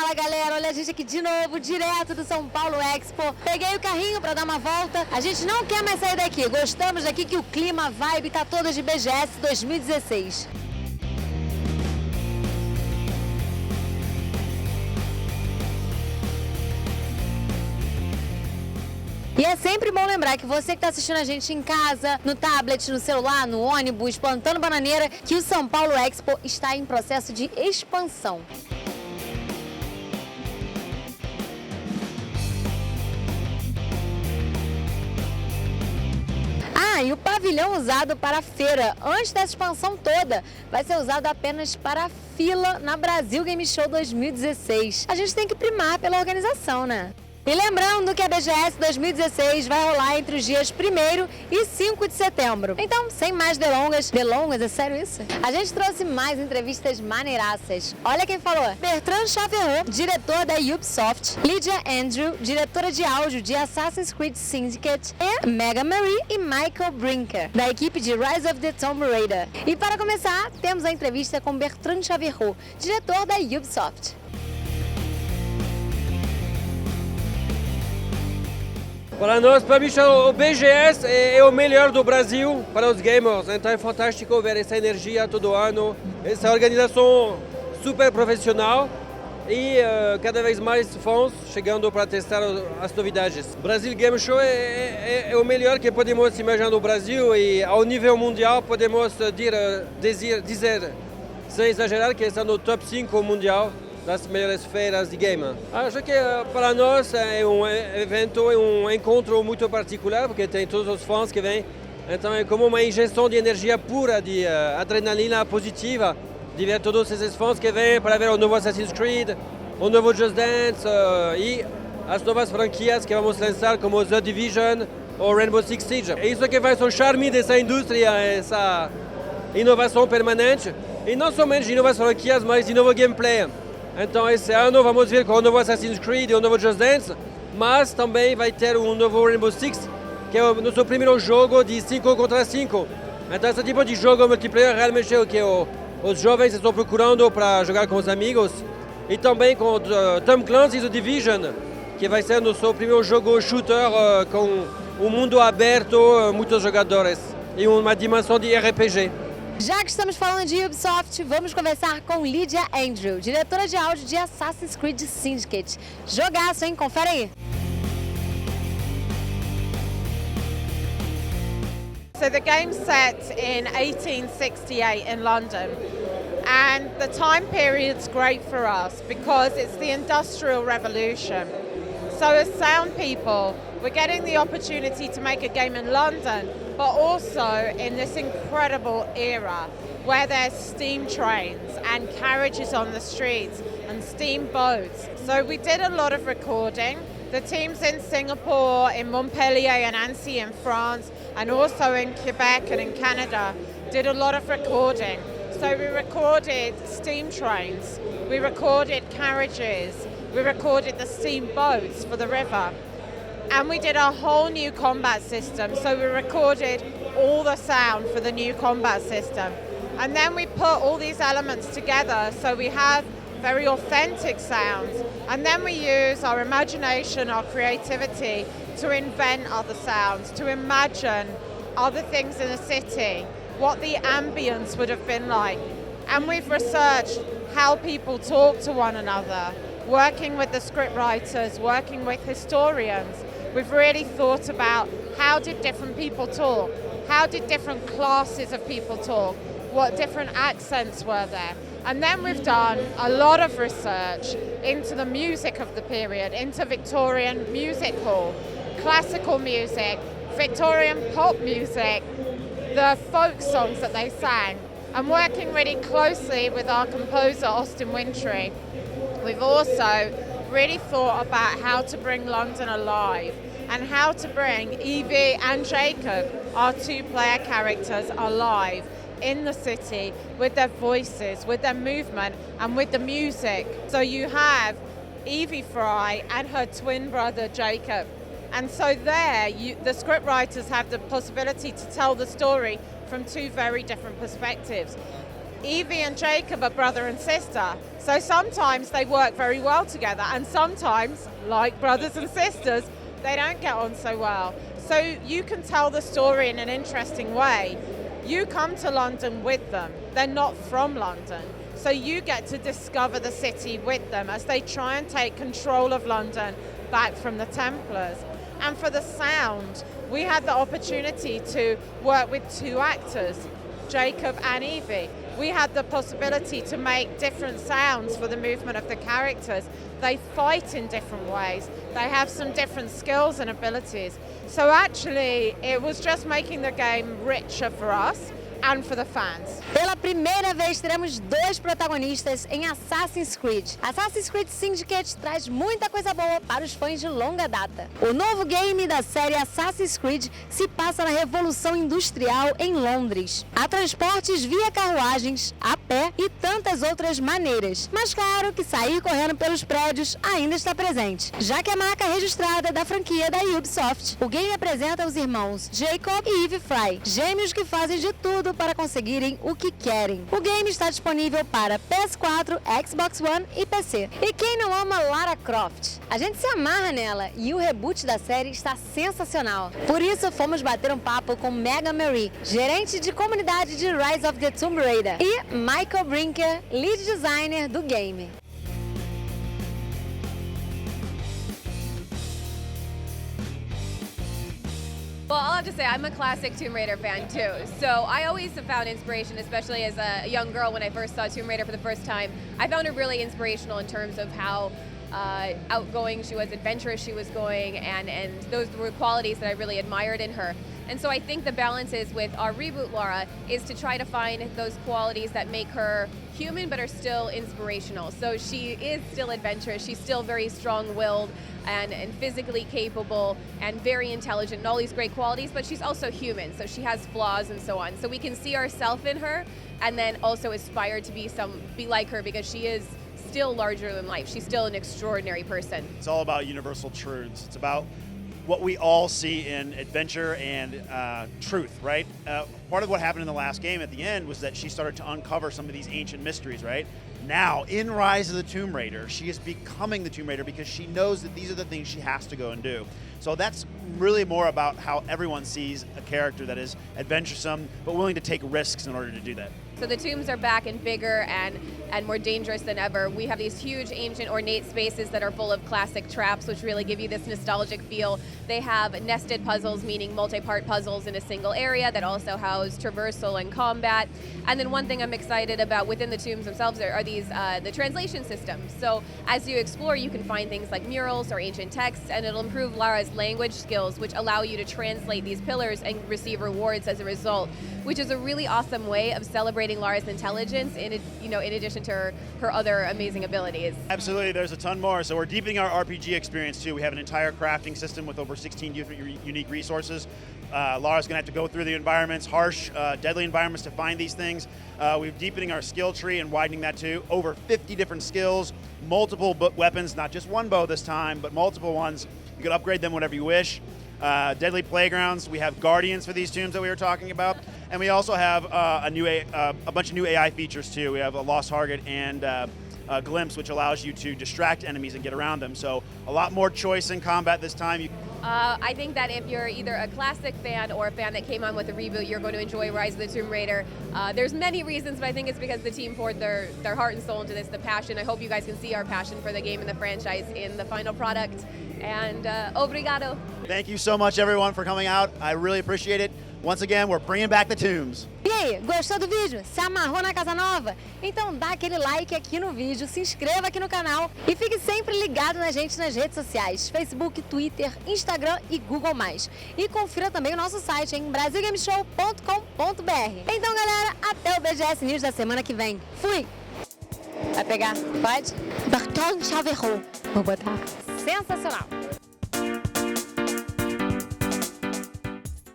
Fala galera, olha a gente aqui de novo, direto do São Paulo Expo. Peguei o carrinho para dar uma volta, a gente não quer mais sair daqui. Gostamos daqui que o clima, a vibe tá toda de BGS 2016. E é sempre bom lembrar que você que está assistindo a gente em casa, no tablet, no celular, no ônibus, plantando bananeira, que o São Paulo Expo está em processo de expansão. E o pavilhão usado para a feira, antes dessa expansão toda, vai ser usado apenas para a fila na Brasil Game Show 2016. A gente tem que primar pela organização, né? E lembrando que a BGS 2016 vai rolar entre os dias 1º e 5 de setembro. Então, sem mais delongas... Delongas? É sério isso? A gente trouxe mais entrevistas maneiraças. Olha quem falou. Bertrand Chaverot, diretor da Ubisoft. Lydia Andrew, diretora de áudio de Assassin's Creed Syndicate. E Meagan Marie e Michael Brinker, da equipe de Rise of the Tomb Raider. E para começar, temos a entrevista com Bertrand Chaverot, diretor da Ubisoft. Para nós, para mim, o BGS é o melhor do Brasil para os gamers, então é fantástico ver essa energia todo ano, essa organização super profissional e cada vez mais fãs chegando para testar as novidades. Brasil Game Show é o melhor que podemos imaginar no Brasil e ao nível mundial podemos dizer sem exagerar que está no top 5 mundial das melhores feiras de game. Acho que para nós é um evento, é um encontro muito particular, porque tem todos os fãs que vêm. Então é como uma injeção de energia pura, de adrenalina positiva, de ver todos esses fãs que vêm para ver o novo Assassin's Creed, o novo Just Dance e as novas franquias que vamos lançar, como The Division ou Rainbow Six Siege. É isso que faz o charme dessa indústria, essa inovação permanente. E não somente de novas franquias, mas de novo gameplay. Então esse ano vamos ver com o novo Assassin's Creed e o novo Just Dance, mas também vai ter um novo Rainbow Six, que é o nosso primeiro jogo de 5 contra 5. Então esse tipo de jogo multiplayer realmente é o que os jovens estão procurando para jogar com os amigos. E também com o Tom Clancy's The Division, que vai ser nosso primeiro jogo shooter com um mundo aberto, muitos jogadores e uma dimensão de RPG. Já que estamos falando de Ubisoft, vamos conversar com Lydia Andrew, diretora de áudio de Assassin's Creed Syndicate. Jogaço, hein? Confere aí. So the game's set in 1868 in London, and the time period's great for us because it's the Industrial Revolution. So as sound people, we're getting the opportunity to make a game in London, but also in this incredible era where there's steam trains and carriages on the streets and steamboats. So we did a lot of recording. The teams in Singapore, in Montpellier and Annecy in France, and also in Quebec and in Canada, did a lot of recording. So we recorded steam trains, we recorded carriages, we recorded the steamboats for the river. And we did a whole new combat system, so we recorded all the sound for the new combat system. And then we put all these elements together so we have very authentic sounds. And then we use our imagination, our creativity to invent other sounds, to imagine other things in a city, what the ambience would have been like. And we've researched how people talk to one another, working with the script writers, working with historians. We've really thought about how did different people talk, how did different classes of people talk, what different accents were there. And then we've done a lot of research into the music of the period, into Victorian music hall, classical music, Victorian pop music, the folk songs that they sang, and working really closely with our composer Austin Wintry. We've also really thought about how to bring London alive and how to bring Evie and Jacob, our two player characters, alive in the city with their voices, with their movement and with the music. So you have Evie Fry and her twin brother Jacob. And so there, the script writers have the possibility to tell the story from two very different perspectives. Evie and Jacob are brother and sister, So sometimes they work very well together, and sometimes, like brothers and sisters, they don't get on so well. So you can tell the story in an interesting way. You come to London with them. They're not from London. So you get to discover the city with them as they try and take control of London back from the Templars. And for the sound, we had the opportunity to work with two actors, Jacob and Evie. We had the possibility to make different sounds for the movement of the characters. They fight in different ways. They have some different skills and abilities. So actually, it was just making the game richer for us and for the fans. Pela primeira vez teremos dois protagonistas em Assassin's Creed. Assassin's Creed Syndicate traz muita coisa boa para os fãs de longa data. O novo game da série Assassin's Creed se passa na Revolução Industrial em Londres. Há transportes via carruagens, a pé e tantas outras maneiras. Mas claro que sair correndo pelos prédios ainda está presente, já que é a marca registrada da franquia da Ubisoft. O game apresenta os irmãos Jacob e Eve Fry, gêmeos que fazem de tudo para conseguirem o que querem. O game está disponível para PS4, Xbox One e PC. E quem não ama Lara Croft? A gente se amarra nela e o reboot da série está sensacional. Por isso fomos bater um papo com Meagan Marie, gerente de comunidade de Rise of the Tomb Raider, e Michael Brinker, lead designer do game. Well, I'll have to say I'm a classic Tomb Raider fan too. So I always have found inspiration, especially as a young girl when I first saw Tomb Raider for the first time. I found her really inspirational in terms of how outgoing she was, adventurous she was going, and those were qualities that I really admired in her. And so I think the balance is with our reboot Lara is to try to find those qualities that make her human but are still inspirational. So she is still adventurous, she's still very strong-willed and physically capable and very intelligent and all these great qualities, but she's also human, so she has flaws and so on. So we can see ourselves in her and then also aspire to be like her, because she is still larger than life. She's still an extraordinary person. It's all about universal truths. It's about what we all see in adventure and truth, right? Part of what happened in the last game at the end was that she started to uncover some of these ancient mysteries, right? Now, in Rise of the Tomb Raider, she is becoming the Tomb Raider because she knows that these are the things she has to go and do. So that's really more about how everyone sees a character that is adventuresome but willing to take risks in order to do that. So the tombs are back and bigger and more dangerous than ever. We have these huge, ancient, ornate spaces that are full of classic traps, which really give you this nostalgic feel. They have nested puzzles, meaning multi-part puzzles in a single area that also house traversal and combat. And then one thing I'm excited about within the tombs themselves are these the translation systems. So as you explore, you can find things like murals or ancient texts, and it'll improve Lara's language skills, which allow you to translate these pillars and receive rewards as a result, which is a really awesome way of celebrating Lara's intelligence in addition to her other amazing abilities. Absolutely, there's a ton more. So we're deepening our RPG experience too. We have an entire crafting system with over 16 unique resources. Lara's going to have to go through the environments, harsh, deadly environments to find these things. We're deepening our skill tree and widening that too. Over 50 different skills, multiple weapons, not just one bow this time, but multiple ones. You can upgrade them whenever you wish. Deadly playgrounds. We have guardians for these tombs that we were talking about, and we also have a bunch of new AI features too. We have a lost target and a glimpse, which allows you to distract enemies and get around them. So a lot more choice in combat this time. I think that if you're either a classic fan or a fan that came on with a reboot, you're going to enjoy Rise of the Tomb Raider. There's many reasons, but I think it's because the team poured their heart and soul into this, the passion. I hope you guys can see our passion for the game and the franchise in the final product. And obrigado. Thank you so much, everyone, for coming out. I really appreciate it. Once again, we're bringing back the tombs. E aí, gostou do vídeo? Se amarrou na casa nova? Então dá aquele like aqui no vídeo, se inscreva aqui no canal e fique sempre ligado na gente nas redes sociais, Facebook, Twitter, Instagram e Google+. E confira também o nosso site em brasilgameshow.com.br. Então, galera, até o BGS News da semana que vem. Fui! Vai pegar? Pode? Bertrand Chaverot. Vou botar. Sensacional!